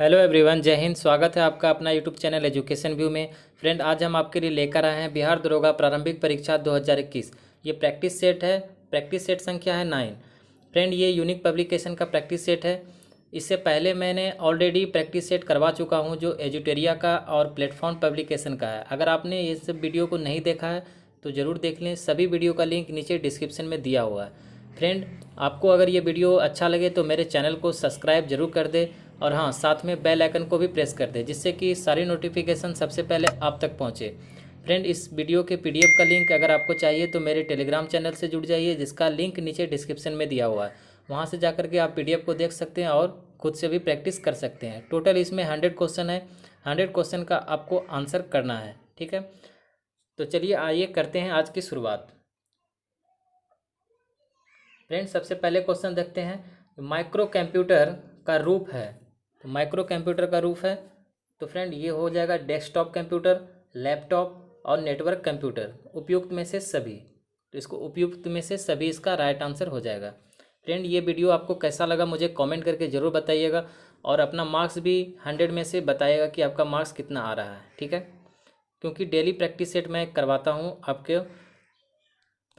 Hello everyone, जय हिंद। स्वागत है आपका अपना यूट्यूब चैनल एजुकेशन व्यू में। फ्रेंड, आज हम आपके लिए लेकर आए हैं बिहार दरोगा प्रारंभिक परीक्षा 2021। ये प्रैक्टिस सेट है। प्रैक्टिस सेट संख्या है 9। फ्रेंड, ये यूनिक पब्लिकेशन का प्रैक्टिस सेट है। इससे पहले मैंने ऑलरेडी प्रैक्टिस सेट करवा चुका हूँ जो एजुटेरिया का और प्लेटफॉर्म पब्लिकेशन का है। अगर आपने इस वीडियो को नहीं देखा है तो ज़रूर देख लें। सभी वीडियो का लिंक नीचे डिस्क्रिप्शन में दिया हुआ है। फ्रेंड, आपको अगर ये वीडियो अच्छा लगे तो मेरे चैनल को सब्सक्राइब जरूर कर दे और हाँ, साथ में बेल आइकन को भी प्रेस कर दे, जिससे कि सारी नोटिफिकेशन सबसे पहले आप तक पहुँचे। फ्रेंड, इस वीडियो के पीडीएफ का लिंक अगर आपको चाहिए तो मेरे टेलीग्राम चैनल से जुड़ जाइए, जिसका लिंक नीचे डिस्क्रिप्शन में दिया हुआ है। वहाँ से जाकर के आप पीडीएफ को देख सकते हैं और खुद से भी प्रैक्टिस कर सकते हैं। टोटल इसमें 100 क्वेश्चन है। 100 क्वेश्चन का आपको आंसर करना है। ठीक है, तो चलिए आइए करते हैं आज की शुरुआत। फ्रेंड, सबसे पहले क्वेश्चन देखते हैं। माइक्रो कंप्यूटर का रूप है, तो माइक्रो कंप्यूटर का रूप है तो फ्रेंड ये हो जाएगा डेस्कटॉप कंप्यूटर, लैपटॉप और नेटवर्क कंप्यूटर। उपयुक्त में से सभी, तो इसको उपयुक्त में से सभी इसका राइट आंसर हो जाएगा। फ्रेंड, ये वीडियो आपको कैसा लगा मुझे कमेंट करके ज़रूर बताइएगा और अपना मार्क्स भी 100 में से बताइएगा कि आपका मार्क्स कितना आ रहा है। ठीक है, क्योंकि डेली प्रैक्टिस सेट मैं करवाता हूँ आपके,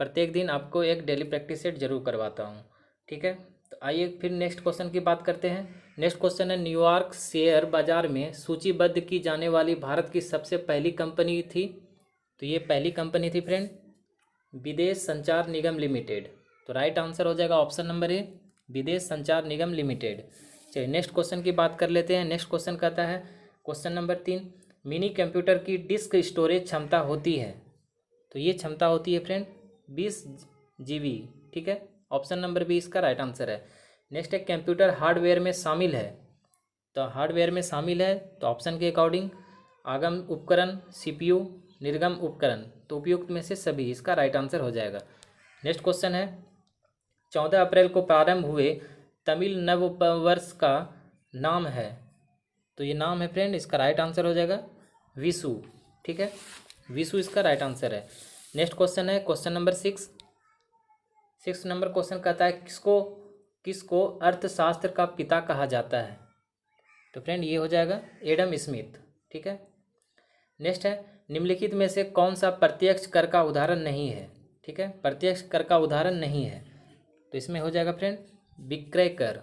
प्रत्येक दिन आपको एक डेली प्रैक्टिस सेट जरूर करवाता हूँ। ठीक है, तो आइए फिर नेक्स्ट क्वेश्चन की बात करते हैं। नेक्स्ट क्वेश्चन है, न्यूयॉर्क शेयर बाजार में सूचीबद्ध की जाने वाली भारत की सबसे पहली कंपनी थी। तो ये पहली कंपनी थी फ्रेंड विदेश संचार निगम लिमिटेड। तो राइट आंसर हो जाएगा ऑप्शन नंबर ए, विदेश संचार निगम लिमिटेड। चलिए नेक्स्ट क्वेश्चन की बात कर लेते हैं। नेक्स्ट क्वेश्चन कहता है, क्वेश्चन नंबर 3, मिनी कंप्यूटर की डिस्क स्टोरेज क्षमता होती है। तो ये क्षमता होती है फ्रेंड 20 GB। ठीक है, ऑप्शन नंबर बी इसका राइट आंसर है। नेक्स्ट है, कंप्यूटर हार्डवेयर में शामिल है। तो हार्डवेयर में शामिल है तो ऑप्शन के अकॉर्डिंग आगम उपकरण, CPU, निर्गम उपकरण। तो उपयुक्त में से सभी इसका राइट आंसर हो जाएगा। नेक्स्ट क्वेश्चन है, 14 अप्रैल को प्रारंभ हुए तमिल नव वर्ष का नाम है। तो ये नाम है फ्रेंड, इसका राइट आंसर हो जाएगा विशु। ठीक है, विशु इसका राइट आंसर है। नेक्स्ट क्वेश्चन है क्वेश्चन नंबर 6 नंबर क्वेश्चन कहता है, किसको अर्थशास्त्र का पिता कहा जाता है। तो फ्रेंड ये हो जाएगा एडम स्मिथ। ठीक है, नेक्स्ट है, निम्नलिखित में से कौन सा प्रत्यक्ष कर का उदाहरण नहीं है। ठीक है, प्रत्यक्ष कर का उदाहरण नहीं है तो इसमें हो जाएगा फ्रेंड विक्रय कर।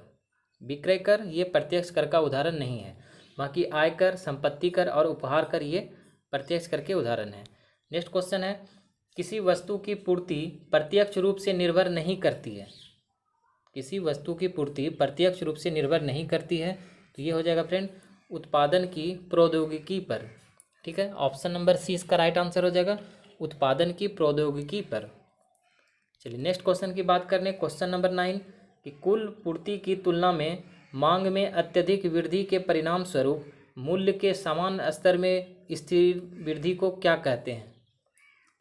विक्रय कर ये प्रत्यक्ष कर का उदाहरण नहीं है, बाकी आयकर, संपत्ति कर और उपहार कर ये प्रत्यक्ष कर के उदाहरण है। नेक्स्ट क्वेश्चन है, किसी वस्तु की पूर्ति प्रत्यक्ष रूप से निर्भर नहीं करती है। किसी वस्तु की पूर्ति प्रत्यक्ष रूप से निर्भर नहीं करती है तो ये हो जाएगा फ्रेंड उत्पादन की प्रौद्योगिकी पर। ठीक है, ऑप्शन नंबर सी इसका राइट आंसर हो जाएगा उत्पादन की प्रौद्योगिकी पर। चलिए नेक्स्ट क्वेश्चन की बात करने, क्वेश्चन नंबर 9, कि कुल पूर्ति की तुलना में मांग में अत्यधिक वृद्धि के परिणाम स्वरूप मूल्य के समान स्तर में स्थिर वृद्धि को क्या कहते हैं।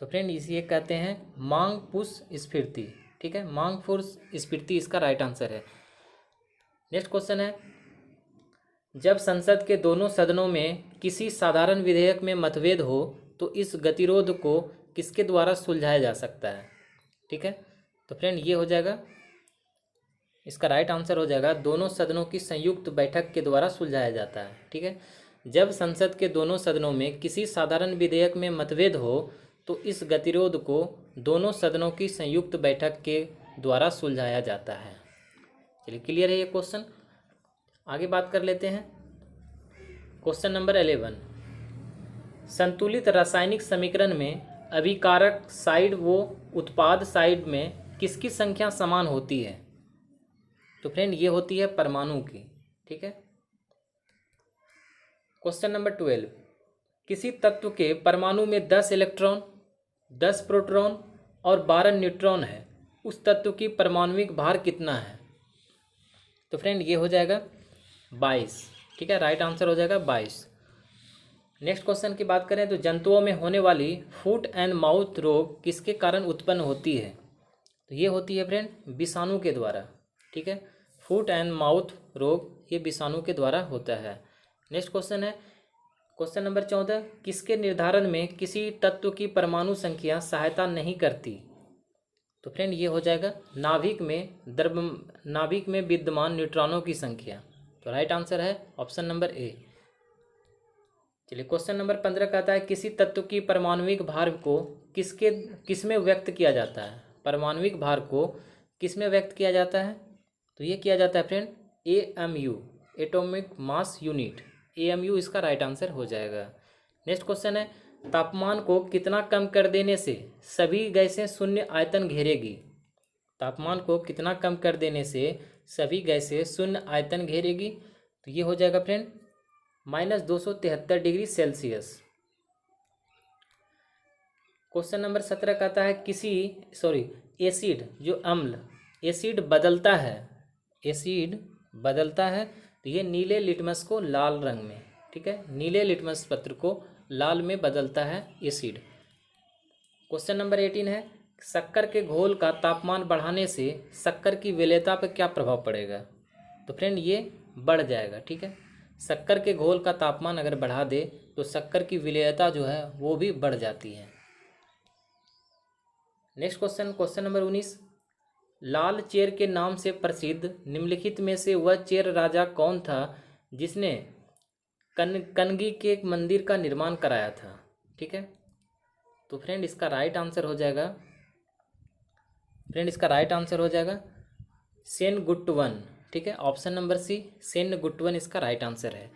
तो फ्रेंड इसे कहते हैं मांग पुष्स्फीति। ठीक है, मांग पुष्स्फीति इसका राइट आंसर है। नेक्स्ट क्वेश्चन है, जब संसद के दोनों सदनों में किसी साधारण विधेयक में मतभेद हो तो इस गतिरोध को किसके द्वारा सुलझाया जा सकता है। ठीक है, तो फ्रेंड ये हो जाएगा, इसका राइट आंसर हो जाएगा दोनों सदनों की संयुक्त बैठक के द्वारा सुलझाया जाता है। ठीक है, जब संसद के दोनों सदनों में किसी साधारण विधेयक में मतभेद हो तो इस गतिरोध को दोनों सदनों की संयुक्त बैठक के द्वारा सुलझाया जाता है। चलिए क्लियर है ये क्वेश्चन। आगे बात कर लेते हैं। क्वेश्चन नंबर 11, संतुलित रासायनिक समीकरण में अभिकारक साइड व उत्पाद साइड में किसकी संख्या समान होती है। तो फ्रेंड ये होती है परमाणु की। ठीक है, क्वेश्चन नंबर 12, किसी तत्व के परमाणु में 10 इलेक्ट्रॉन, 10 प्रोटॉन और 12 न्यूट्रॉन है, उस तत्व की परमाणुविक भार कितना है। तो फ्रेंड ये हो जाएगा 22। ठीक है, राइट आंसर हो जाएगा 22। नेक्स्ट क्वेश्चन की बात करें तो जंतुओं में होने वाली फुट एंड माउथ रोग किसके कारण उत्पन्न होती है। तो ये होती है फ्रेंड विषाणु के द्वारा। ठीक है, फुट एंड माउथ रोग ये विषाणु के द्वारा होता है। नेक्स्ट क्वेश्चन है क्वेश्चन नंबर 14, किसके निर्धारण में किसी तत्व की परमाणु संख्या सहायता नहीं करती। तो फ्रेंड ये हो जाएगा नाभिक में विद्यमान न्यूट्रॉनों की संख्या। तो राइट आंसर है ऑप्शन नंबर ए। चलिए क्वेश्चन नंबर 15 कहता है किसी तत्व की परमाणविक भार को किसमें व्यक्त किया जाता है। परमाणविक भार को किस में व्यक्त किया जाता है, तो ये किया जाता है friend AMU, atomic mass unit. AMU इसका राइट आंसर हो जाएगा। नेक्स्ट क्वेश्चन है तापमान को कितना कम कर देने से सभी गैसें शून्य आयतन घेरेगी। तापमान को कितना कम कर देने से सभी गैसें शून्य आयतन घेरेगी, तो ये हो जाएगा friend -273 degree Celsius. Question number 17 कहता है एसिड जो अम्ल एसिड बदलता है तो ये नीले लिटमस को लाल रंग में, ठीक है, नीले लिटमस पत्र को लाल में बदलता है एसिड। क्वेश्चन नंबर 18 है शक्कर के घोल का तापमान बढ़ाने से शक्कर की विलेयता पर क्या प्रभाव पड़ेगा। तो फ्रेंड ये बढ़ जाएगा, ठीक है, शक्कर के घोल का तापमान अगर बढ़ा दे तो शक्कर की विलेयता जो है वो भी बढ़ जाती है। नेक्स्ट क्वेश्चन नंबर 19, लाल चेर के नाम से प्रसिद्ध निम्नलिखित में से वह चेर राजा कौन था जिसने कनगी के एक मंदिर का निर्माण कराया था। ठीक है, तो फ्रेंड इसका राइट आंसर हो जाएगा सेनगुट्टवन। ठीक है, ऑप्शन नंबर सी सेनगुट्टवन इसका राइट आंसर है।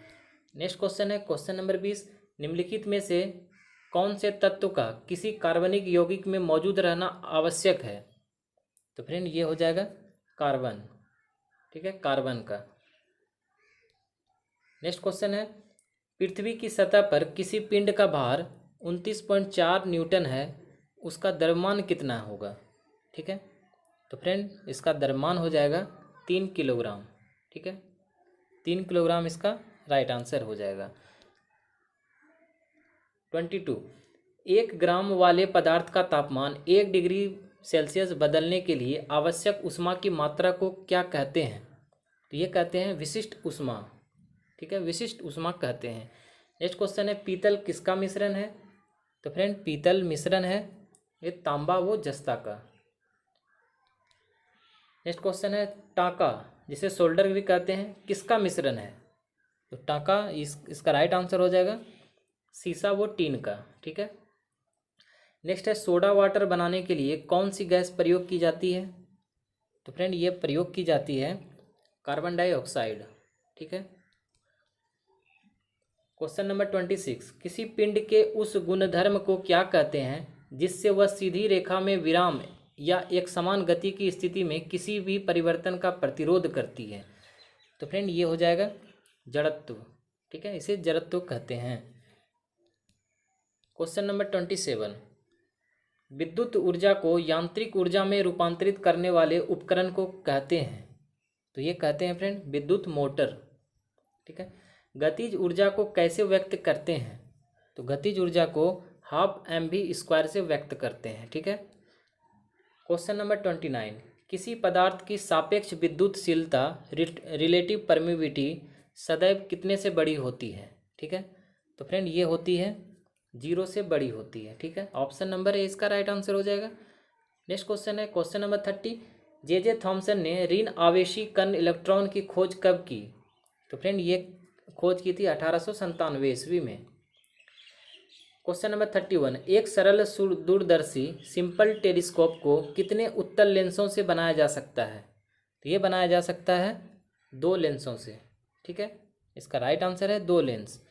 नेक्स्ट क्वेश्चन है क्वेश्चन नंबर 20, निम्नलिखित में से कौन से तत्व का किसी कार्बनिक यौगिक में मौजूद रहना आवश्यक है। तो फ्रेंड ये हो जाएगा कार्बन। ठीक है, कार्बन का। नेक्स्ट क्वेश्चन है पृथ्वी की सतह पर किसी पिंड का भार 29.4 न्यूटन है, उसका द्रव्यमान कितना होगा। ठीक है, तो फ्रेंड इसका द्रव्यमान हो जाएगा 3 किलोग्राम। ठीक है, 3 किलोग्राम इसका राइट आंसर हो जाएगा। 22, 1 ग्राम वाले पदार्थ का तापमान 1 डिग्री सेल्सियस बदलने के लिए आवश्यक ऊष्मा की मात्रा को क्या कहते हैं। तो ये कहते हैं विशिष्ट ऊष्मा। ठीक है, विशिष्ट ऊष्मा कहते हैं। नेक्स्ट क्वेश्चन है पीतल किसका मिश्रण है। तो फ्रेंड पीतल मिश्रण है ये तांबा व जस्ता का। नेक्स्ट क्वेश्चन है टांका जिसे सोल्डर भी कहते हैं किसका मिश्रण है। तो टांका इसका राइट आंसर हो जाएगा सीसा व टीन का। ठीक है, नेक्स्ट है सोडा वाटर बनाने के लिए कौन सी गैस प्रयोग की जाती है। तो फ्रेंड ये प्रयोग की जाती है कार्बन डाइऑक्साइड। ठीक है, क्वेश्चन नंबर 26, किसी पिंड के उस गुणधर्म को क्या कहते हैं जिससे वह सीधी रेखा में विराम या एक समान गति की स्थिति में किसी भी परिवर्तन का प्रतिरोध करती है। तो फ्रेंड ये हो जाएगा जड़त्व। ठीक है, इसे जड़त्व कहते हैं। क्वेश्चन नंबर 27, विद्युत ऊर्जा को यांत्रिक ऊर्जा में रूपांतरित करने वाले उपकरण को कहते हैं। तो ये कहते हैं फ्रेंड विद्युत मोटर। ठीक है, गतिज ऊर्जा को कैसे व्यक्त करते हैं। तो गतिज ऊर्जा को 12 mv² से व्यक्त करते हैं। ठीक है, क्वेश्चन नंबर 29, किसी पदार्थ की सापेक्ष विद्युतशीलता रिलेटिव परमिविटी सदैव कितने से बड़ी होती है। ठीक है, तो फ्रेंड ये होती है 0 से बड़ी होती है। ठीक है, ऑप्शन नंबर ए इसका राइट आंसर हो जाएगा। नेक्स्ट क्वेश्चन है क्वेश्चन नंबर 30, जे थॉमसन ने ऋण आवेशी कण इलेक्ट्रॉन की खोज कब की। तो फ्रेंड ये खोज की थी 1897 ईस्वी में। क्वेश्चन नंबर 31, एक सरल दूरदर्शी सिंपल टेलीस्कोप को कितने उत्तल लेंसों से बनाया जा सकता है। तो ये बनाया जा सकता है 2 लेंसों से। ठीक है, इसका राइट आंसर है 2 लेंस।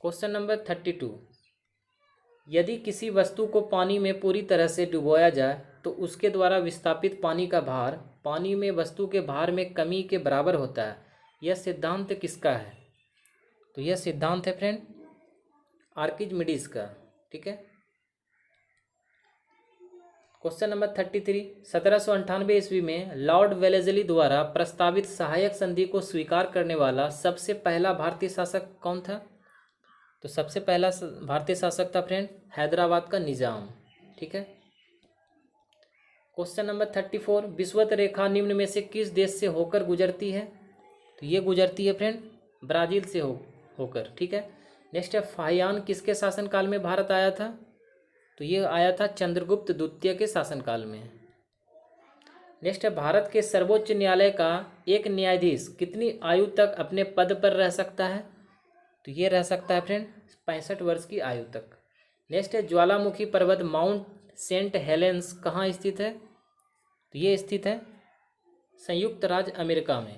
क्वेश्चन नंबर 32, यदि किसी वस्तु को पानी में पूरी तरह से डुबोया जाए तो उसके द्वारा विस्थापित पानी का भार पानी में वस्तु के भार में कमी के बराबर होता है। यह सिद्धांत किसका है। तो यह सिद्धांत है फ्रेंड आर्किमिडीज का। ठीक है, क्वेश्चन नंबर 33, 1798 ईस्वी में लॉर्ड वेलेस्ली द्वारा प्रस्तावित सहायक संधि को स्वीकार करने वाला सबसे पहला भारतीय शासक कौन था। तो सबसे पहला भारतीय शासक था फ्रेंड हैदराबाद का निजाम। ठीक है, क्वेश्चन नंबर 34, विषुवत रेखा निम्न में से किस देश से होकर गुजरती है। तो ये गुजरती है फ्रेंड ब्राज़ील से होकर। ठीक है, नेक्स्ट है फाहियान किसके शासनकाल में भारत आया था। तो ये आया था चंद्रगुप्त द्वितीय के शासनकाल में। नेक्स्ट है, भारत के सर्वोच्च न्यायालय का एक न्यायाधीश कितनी आयु तक अपने पद पर रह सकता है? तो ये रह सकता है फ्रेंड 65 वर्ष की आयु तक। नेक्स्ट है, ज्वालामुखी पर्वत माउंट सेंट हेलेंस कहाँ स्थित है? तो ये स्थित है संयुक्त राज्य अमेरिका में।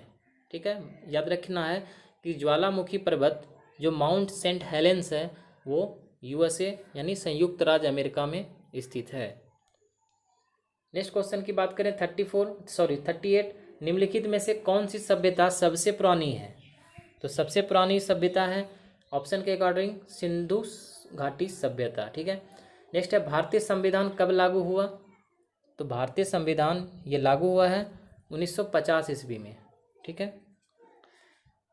ठीक है, याद रखना है कि ज्वालामुखी पर्वत जो माउंट सेंट हेलेंस है वो यूएसए यानी संयुक्त राज्य अमेरिका में स्थित है। नेक्स्ट क्वेश्चन की बात करें 38, निम्नलिखित में से कौन सी सभ्यता सबसे पुरानी है? तो सबसे पुरानी सभ्यता है ऑप्शन के अकॉर्डिंग सिंधु घाटी सभ्यता। ठीक है। नेक्स्ट है, भारतीय संविधान कब लागू हुआ? तो भारतीय संविधान ये लागू हुआ है 1950 ईस्वी में। ठीक है।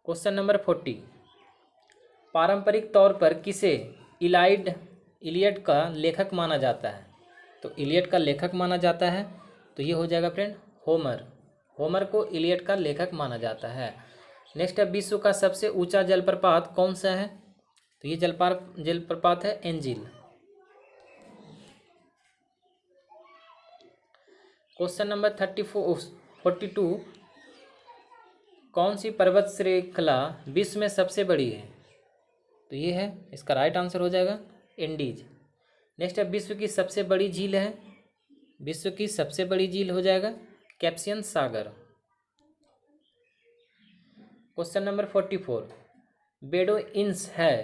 क्वेश्चन नंबर 40, पारंपरिक तौर पर किसे इलियड का लेखक माना जाता है? तो इलियड का लेखक माना जाता है तो ये हो जाएगा फ्रेंड होमर को इलियड का लेखक माना जाता है। नेक्स्ट है, विश्व का सबसे ऊंचा जलप्रपात कौन सा है? तो ये जलप्रपात है एंजिल। क्वेश्चन नंबर 42, कौन सी पर्वत श्रृंखला विश्व में सबसे बड़ी है? तो ये है, इसका राइट आंसर हो जाएगा एंडीज। नेक्स्ट है, विश्व की सबसे बड़ी झील है? विश्व की सबसे बड़ी झील हो जाएगा कैस्पियन सागर। क्वेश्चन नंबर 44, बेडोइन्स है?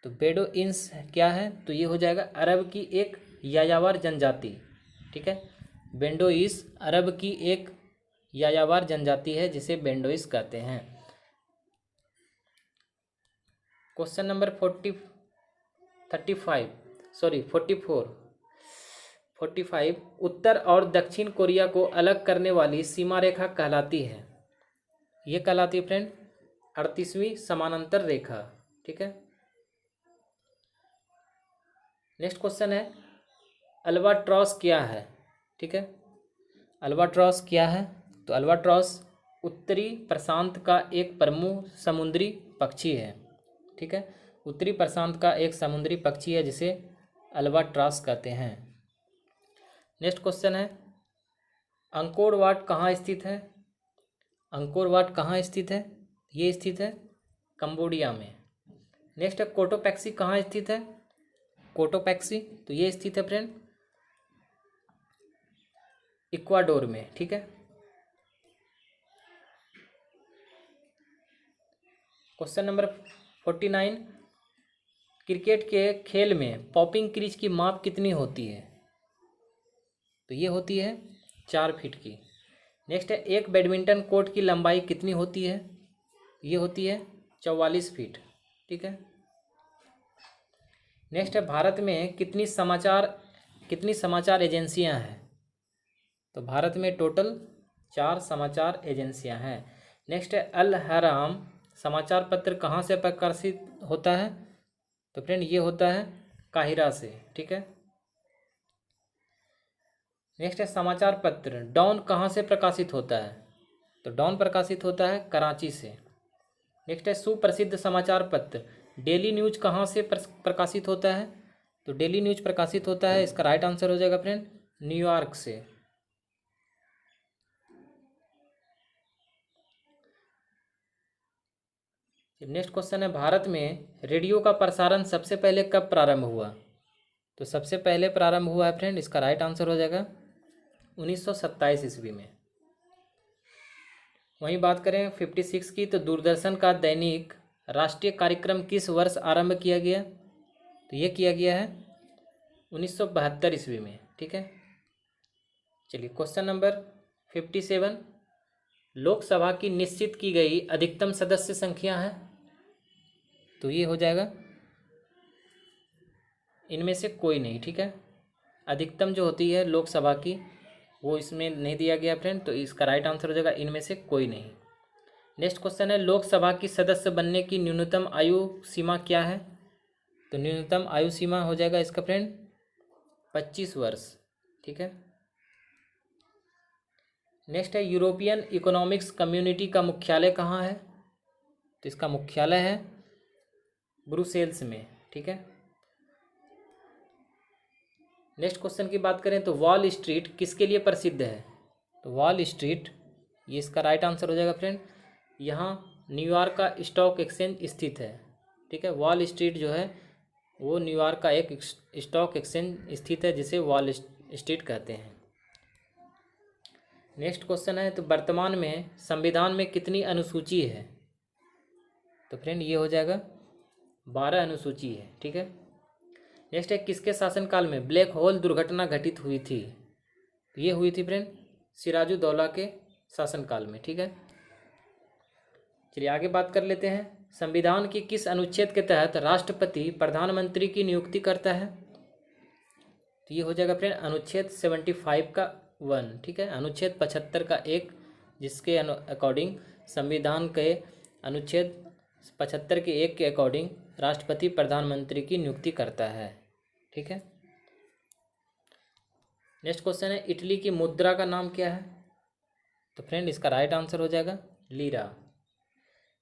तो बेडोइन्स क्या है? तो ये हो जाएगा अरब की एक यायावर जनजाति। ठीक है, बेडोइस अरब की एक यायावर जनजाति है जिसे बेडोइस कहते हैं। क्वेश्चन नंबर 44, उत्तर और दक्षिण कोरिया को अलग करने वाली सीमा रेखा कहलाती है? ये कहलाती है फ्रेंड 38वीं समानांतर रेखा। ठीक है। नेक्स्ट क्वेश्चन है, अल्बाट्रॉस क्या है? ठीक है, अल्बाट्रॉस क्या है? तो अल्बाट्रॉस उत्तरी प्रशांत का एक प्रमुख समुद्री पक्षी है। ठीक है, उत्तरी प्रशांत का एक समुद्री पक्षी है जिसे अल्बाट्रॉस कहते हैं। नेक्स्ट क्वेश्चन है, अंकोर वाट कहाँ स्थित है? अंकोर वाट कहाँ स्थित है? ये स्थित है कंबोडिया में। नेक्स्ट है, कोटोपैक्सी कहाँ स्थित है? कोटोपैक्सी तो ये स्थित है फ्रेंड इक्वाडोर में। ठीक है। क्वेश्चन नंबर 49, क्रिकेट के खेल में पॉपिंग क्रीज की माप कितनी होती है? तो ये होती है 4 फीट की। नेक्स्ट है, एक बैडमिंटन कोर्ट की लंबाई कितनी होती है? ये होती है 44 फीट। ठीक है। नेक्स्ट है, भारत में कितनी समाचार एजेंसियां हैं? तो भारत में टोटल 4 समाचार एजेंसियां हैं। नेक्स्ट है, अल हराम समाचार पत्र कहाँ से प्रकाशित होता है? तो फ्रेंड ये होता है काहिरा से। ठीक है। नेक्स्ट है, समाचार पत्र डॉन कहाँ से प्रकाशित होता है? तो डॉन प्रकाशित होता है कराची से। नेक्स्ट है, सुप्रसिद्ध समाचार पत्र डेली न्यूज कहाँ से प्रकाशित होता है? तो डेली न्यूज प्रकाशित होता है, इसका राइट आंसर हो जाएगा फ्रेंड न्यूयॉर्क से। नेक्स्ट क्वेश्चन है, भारत में रेडियो का प्रसारण सबसे पहले कब प्रारंभ हुआ? तो सबसे पहले प्रारंभ हुआ है फ्रेंड, इसका राइट आंसर हो जाएगा 1927 ईस्वी में। वहीं बात करें 56 की, तो दूरदर्शन का दैनिक राष्ट्रीय कार्यक्रम किस वर्ष आरंभ किया गया? तो ये किया गया है 1972 ईस्वी में। ठीक है। चलिए क्वेश्चन नंबर 57, लोकसभा की निश्चित की गई अधिकतम सदस्य संख्या है? तो ये हो जाएगा इनमें से कोई नहीं। ठीक है, अधिकतम जो होती है लोकसभा की वो इसमें नहीं दिया गया फ्रेंड, तो इसका राइट आंसर हो जाएगा इनमें से कोई नहीं। नेक्स्ट क्वेश्चन है, लोकसभा की सदस्य बनने की न्यूनतम आयु सीमा क्या है? तो न्यूनतम आयु सीमा हो जाएगा इसका फ्रेंड 25 वर्ष। ठीक है। नेक्स्ट है, यूरोपियन इकोनॉमिक्स कम्युनिटी का मुख्यालय कहाँ है? तो इसका मुख्यालय है ब्रुसेल्स में। ठीक है। नेक्स्ट क्वेश्चन की बात करें तो वॉल स्ट्रीट किसके लिए प्रसिद्ध है? तो वॉल स्ट्रीट, ये इसका राइट आंसर हो जाएगा फ्रेंड। यहाँ न्यूयॉर्क का स्टॉक एक्सचेंज स्थित है, ठीक है। वॉल स्ट्रीट जो है वो न्यूयॉर्क का एक स्टॉक एक्सचेंज स्थित है जिसे वॉल स्ट्रीट कहते हैं। नेक्स्ट क्वेश्चन है, तो वर्तमान में संविधान में कितनी अनुसूची है? तो फ्रेंड ये हो जाएगा 12 अनुसूची है, ठीक है। नेक्स्ट है, किसके शासनकाल में ब्लैक होल दुर्घटना घटित हुई थी? ये हुई थी फ्रेंड सिराजुद्दौला के शासनकाल में, ठीक है। चलिए आगे बात कर लेते हैं। संविधान की किस अनुच्छेद के तहत राष्ट्रपति प्रधानमंत्री की नियुक्ति करता है? तो ये हो जाएगा फ्रेंड अनुच्छेद 75 का 1, ठीक है। अनुच्छेद 75 का 1, जिसके अकॉर्डिंग संविधान के अनुच्छेद 75 के 1 के अकॉर्डिंग राष्ट्रपति प्रधानमंत्री की नियुक्ति करता है, ठीक है। नेक्स्ट क्वेश्चन है, इटली की मुद्रा का नाम क्या है? तो फ्रेंड इसका राइट आंसर हो जाएगा लीरा।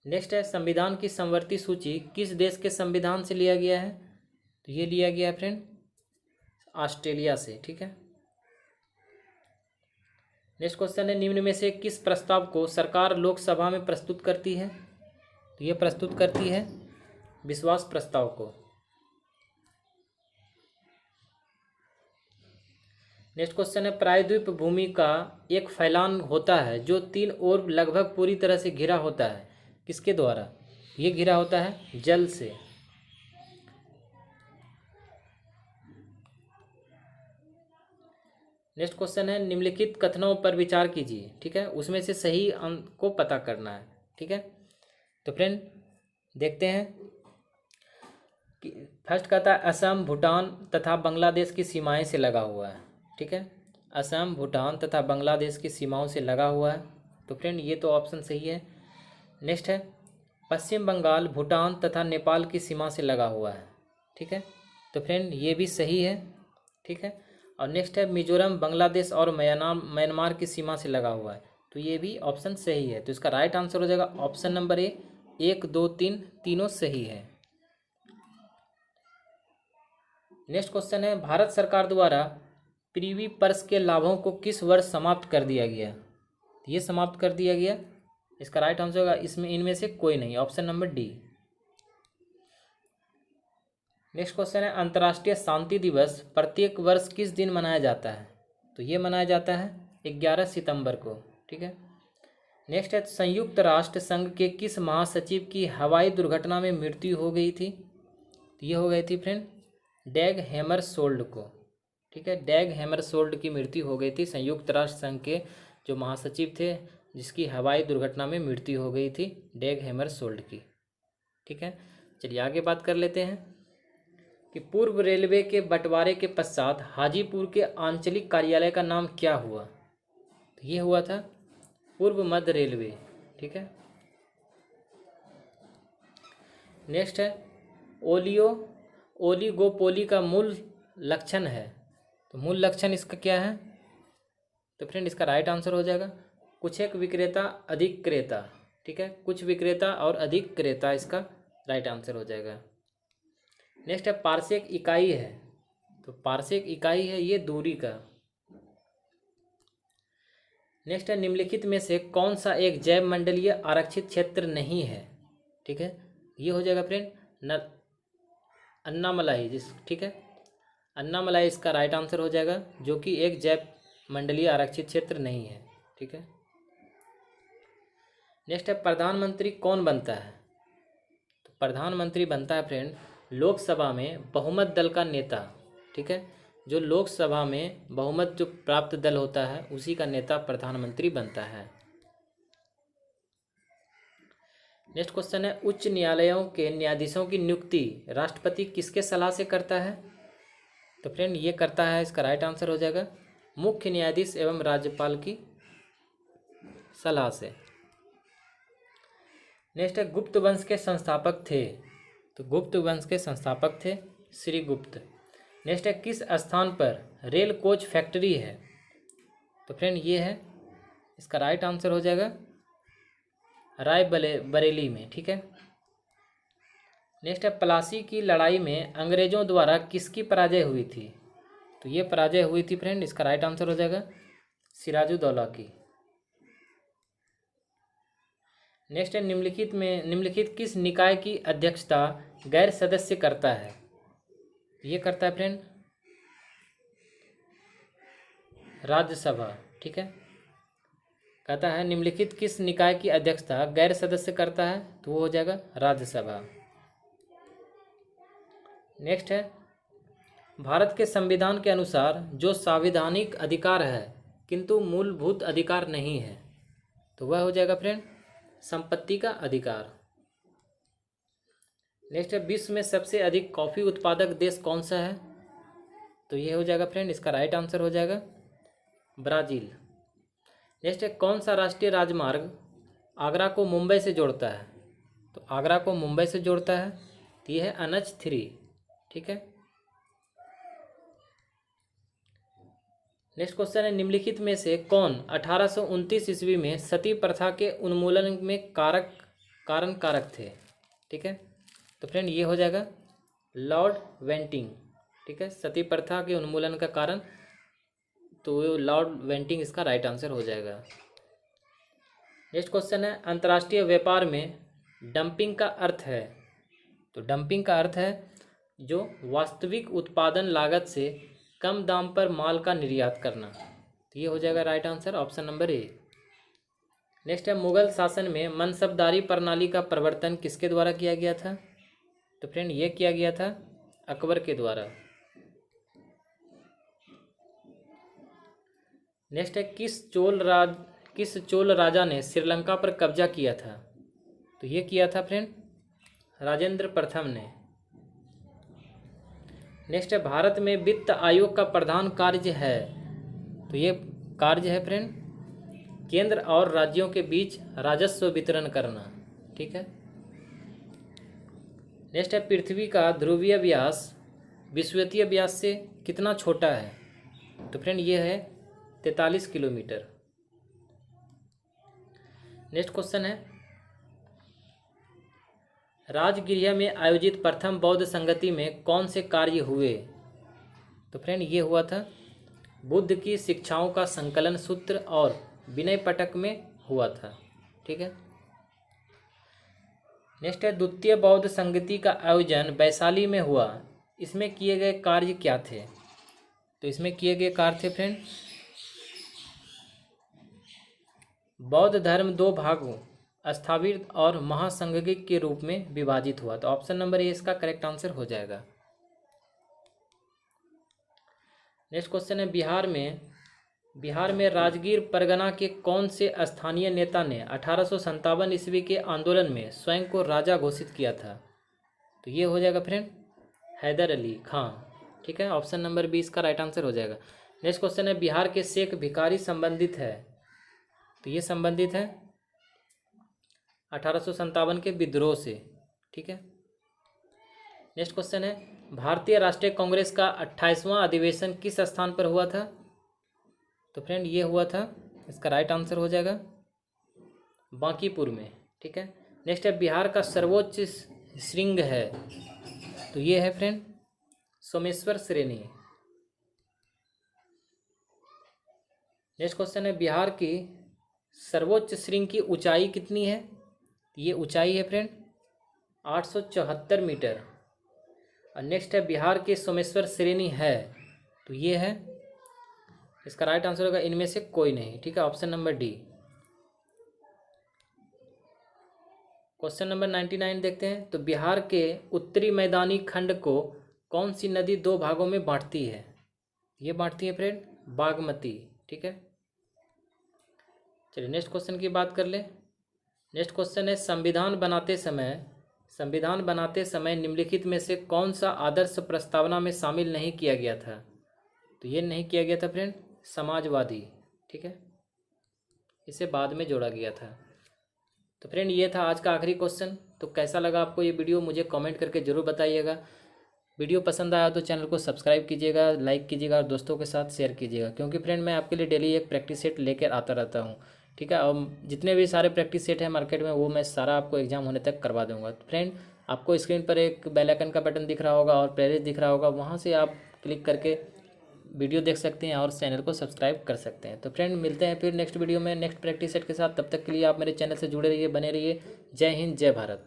नेक्स्ट है, संविधान की समवर्ती सूची किस देश के संविधान से लिया गया है? तो ये लिया गया है फ्रेंड ऑस्ट्रेलिया से, ठीक है। नेक्स्ट क्वेश्चन है, निम्न में से किस प्रस्ताव को सरकार लोकसभा में प्रस्तुत करती है? तो ये प्रस्तुत करती है विश्वास प्रस्ताव को। नेक्स्ट क्वेश्चन है, प्रायद्वीप भूमि का एक फैलान होता है जो 3 ओर लगभग पूरी तरह से घिरा होता है, किसके द्वारा? ये घिरा होता है जल से। नेक्स्ट क्वेश्चन है, निम्नलिखित कथनों पर विचार कीजिए, ठीक है। उसमें से सही अंक को पता करना है, ठीक है। तो फ्रेंड देखते हैं कि फर्स्ट कहता है असम, भूटान तथा बांग्लादेश की सीमाएं से लगा हुआ है, ठीक है। असम, भूटान तथा बांग्लादेश की सीमाओं से लगा हुआ है, तो फ्रेंड ये तो ऑप्शन सही है। नेक्स्ट है, पश्चिम बंगाल, भूटान तथा नेपाल की सीमा से लगा हुआ है, ठीक है। तो फ्रेंड ये भी सही है, ठीक है। और नेक्स्ट है, मिजोरम, बांग्लादेश और म्यांमार की सीमा से लगा हुआ है, तो ये भी ऑप्शन सही है। तो इसका राइट आंसर हो जाएगा ऑप्शन नंबर ए, 1, 2, 3 तीनों सही है। नेक्स्ट क्वेश्चन है, भारत सरकार द्वारा प्रीवी पर्स के लाभों को किस वर्ष समाप्त कर दिया गया? ये समाप्त कर दिया गया, इसका राइट आंसर होगा इसमें इनमें से कोई नहीं, option number D. Next question है, अंतर्राष्ट्रीय शांति दिवस प्रत्येक वर्ष किस दिन मनाया जाता है? तो ये मनाया जाता है 11 सितंबर को, ठीक है। नेक्स्ट है, संयुक्त राष्ट्र संघ के किस महासचिव की हवाई दुर्घटना में मृत्यु हो गई थी? तो ये हो गई थी फ्रेंड डैग हैमरशोल्ड को, ठीक है। डैग हैमरशोल्ड की मृत्यु हो गई थी, संयुक्त राष्ट्र संघ के जो महासचिव थे जिसकी हवाई दुर्घटना में मृत्यु हो गई थी, डैग हैमरशोल्ड की, ठीक है। चलिए आगे बात कर लेते हैं कि पूर्व रेलवे के बंटवारे के पश्चात हाजीपुर के आंचलिक कार्यालय का नाम क्या हुआ? तो ये हुआ था पूर्व मध्य रेलवे, ठीक है। नेक्स्ट है, ओलिगोपोली का मूल लक्षण है, तो मूल लक्षण इसका क्या है? तो फ्रेंड इसका राइट आंसर हो जाएगा कुछ एक विक्रेता अधिक क्रेता, ठीक है। कुछ विक्रेता और अधिक क्रेता इसका राइट आंसर हो जाएगा। नेक्स्ट है, पार्सेक इकाई है, तो पार्सेक इकाई है ये दूरी का। नेक्स्ट है, निम्नलिखित में से कौन सा एक जैव मंडलीय आरक्षित क्षेत्र नहीं है? ठीक है, ये हो जाएगा फ्रेंड अन्नामलाई, ठीक है। अन्नामलाई इसका राइट आंसर हो जाएगा, जो कि एक जैव मंडलीय आरक्षित क्षेत्र नहीं है, ठीक है। नेक्स्ट है, प्रधानमंत्री कौन बनता है? तो प्रधानमंत्री बनता है फ्रेंड लोकसभा में बहुमत दल का नेता, ठीक है। जो लोकसभा में बहुमत जो प्राप्त दल होता है उसी का नेता प्रधानमंत्री बनता है। नेक्स्ट क्वेश्चन है, उच्च न्यायालयों के न्यायाधीशों की नियुक्ति राष्ट्रपति किसके सलाह से करता है? तो फ्रेंड ये करता है, इसका राइट आंसर हो जाएगा मुख्य न्यायाधीश एवं राज्यपाल की सलाह से। नेक्स्ट है, गुप्त वंश के संस्थापक थे, तो गुप्त वंश के संस्थापक थे श्री गुप्त। नेक्स्ट है, किस स्थान पर रेल कोच फैक्ट्री है? तो फ्रेंड ये है, इसका राइट आंसर हो जाएगा बरेली में, ठीक है। नेक्स्ट है, प्लासी की लड़ाई में अंग्रेजों द्वारा किसकी पराजय हुई थी? तो ये पराजय हुई थी फ्रेंड, इसका राइट आंसर हो जाएगा सिराजुद्दौला की। नेक्स्ट है निम्नलिखित किस निकाय की अध्यक्षता गैर सदस्य करता है? ये करता है फ्रेंड राज्यसभा। ठीक है, कहता है निम्नलिखित किस निकाय की अध्यक्षता गैर सदस्य करता है, तो वो हो जाएगा राज्यसभा। नेक्स्ट है भारत के संविधान के अनुसार जो संवैधानिक अधिकार है किंतु मूलभूत अधिकार नहीं है, तो वह हो जाएगा फ्रेंड संपत्ति का अधिकार। नेक्स्ट है विश्व में सबसे अधिक कॉफ़ी उत्पादक देश कौन सा है, तो ये हो जाएगा फ्रेंड, इसका राइट आंसर हो जाएगा ब्राज़ील। नेक्स्ट है कौन सा राष्ट्रीय राजमार्ग आगरा को मुंबई से जोड़ता है, तो आगरा को मुंबई से जोड़ता है, तो ये है NH3। ठीक है, नेक्स्ट क्वेश्चन है निम्नलिखित में से कौन 1829 ईस्वी में सती प्रथा के उन्मूलन में कारक थे? ठीक है, तो फ्रेंड ये हो जाएगा लॉर्ड वेंटिंग। ठीक है, सती प्रथा के उन्मूलन का कारण, तो लॉर्ड वेंटिंग इसका राइट आंसर हो जाएगा। नेक्स्ट क्वेश्चन है अंतर्राष्ट्रीय व्यापार में डंपिंग का अर्थ है, तो डंपिंग का अर्थ है जो वास्तविक उत्पादन लागत से कम दाम पर माल का निर्यात करना, तो ये हो जाएगा right answer option number A. Next है मुगल शासन में मनसबदारी प्रणाली का प्रवर्तन किसके द्वारा किया गया था, तो फ्रेंड ये किया गया था अकबर के द्वारा। नेक्स्ट है किस चोल राजा ने श्रीलंका पर कब्जा किया था, तो ये किया था फ्रेंड राजेंद्र प्रथम ने। नेक्स्ट है भारत में वित्त आयोग का प्रधान कार्य है, तो ये कार्य है फ्रेंड केंद्र और राज्यों के बीच राजस्व वितरण करना। ठीक है, नेक्स्ट है पृथ्वी का ध्रुवीय व्यास विषुवतीय व्यास से कितना छोटा है, तो फ्रेंड ये है 43 किलोमीटर। नेक्स्ट क्वेश्चन है राजगृह में आयोजित प्रथम बौद्ध संगति में कौन से कार्य हुए, तो फ्रेंड ये हुआ था बुद्ध की शिक्षाओं का संकलन सूत्र और विनय पटक में हुआ था। ठीक है, नेक्स्ट है द्वितीय बौद्ध संगति का आयोजन वैशाली में हुआ, इसमें किए गए कार्य क्या थे, तो इसमें किए गए कार्य थे फ्रेंड बौद्ध धर्म दो भागों स्थापित और महासंघिक के रूप में विभाजित हुआ, तो ऑप्शन नंबर ए इसका करेक्ट आंसर हो जाएगा। नेक्स्ट क्वेश्चन है बिहार में राजगीर परगना के कौन से स्थानीय नेता ने 1857 ईस्वी के आंदोलन में स्वयं को राजा घोषित किया था, तो ये हो जाएगा फ्रेंड हैदर अली खां। ठीक है, ऑप्शन नंबर बी इसका राइट आंसर हो जाएगा। नेक्स्ट क्वेश्चन है बिहार के शेख भिखारी संबंधित है, तो ये संबंधित है 1857 के विद्रोह से। ठीक है, नेक्स्ट क्वेश्चन है भारतीय राष्ट्रीय कांग्रेस का 28वां अधिवेशन किस स्थान पर हुआ था, तो फ्रेंड ये हुआ था, इसका राइट आंसर हो जाएगा बांकीपुर में। ठीक है, नेक्स्ट है बिहार का सर्वोच्च शृंग है, तो ये है फ्रेंड सोमेश्वर श्रेणी। नेक्स्ट क्वेश्चन है बिहार की सर्वोच्च शृंग की ऊंचाई कितनी है, ये ऊंचाई है फ्रेंड 874 मीटर। और नेक्स्ट है बिहार की सोमेश्वर श्रेणी है, तो ये है, इसका राइट आंसर होगा इनमें से कोई नहीं। ठीक है, option number D. Question number 99 देखते हैं, तो बिहार के उत्तरी मैदानी खंड को कौन सी नदी दो भागों में बांटती है, ये बांटती है फ्रेंड बागमती। ठीक है, चलिए नेक्स्ट क्वेश्चन की बात कर ले। नेक्स्ट क्वेश्चन है संविधान बनाते समय निम्नलिखित में से कौन सा आदर्श प्रस्तावना में शामिल नहीं किया गया था, तो ये नहीं किया गया था फ्रेंड समाजवादी। ठीक है, इसे बाद में जोड़ा गया था। तो फ्रेंड ये था आज का आखिरी क्वेश्चन। तो कैसा लगा आपको ये वीडियो मुझे कमेंट करके ज़रूर बताइएगा। वीडियो पसंद आया तो चैनल को सब्सक्राइब कीजिएगा, लाइक कीजिएगा और दोस्तों के साथ शेयर कीजिएगा, क्योंकि फ्रेंड मैं आपके लिए डेली एक प्रैक्टिस सेट लेकर आता रहता हूँ। ठीक है, और जितने भी सारे प्रैक्टिस सेट हैं मार्केट में वो मैं सारा आपको एग्जाम होने तक करवा दूंगा। तो फ्रेंड आपको स्क्रीन पर एक बेल आइकन का बटन दिख रहा होगा और प्लेलिस्ट दिख रहा होगा, वहाँ से आप क्लिक करके वीडियो देख सकते हैं और चैनल को सब्सक्राइब कर सकते हैं। तो फ्रेंड मिलते हैं फिर नेक्स्ट वीडियो में नेक्स्ट प्रैक्टिस सेट के साथ। तब तक के लिए आप मेरे चैनल से जुड़े रहिए, बने रहिए। जय हिंद, जय भारत।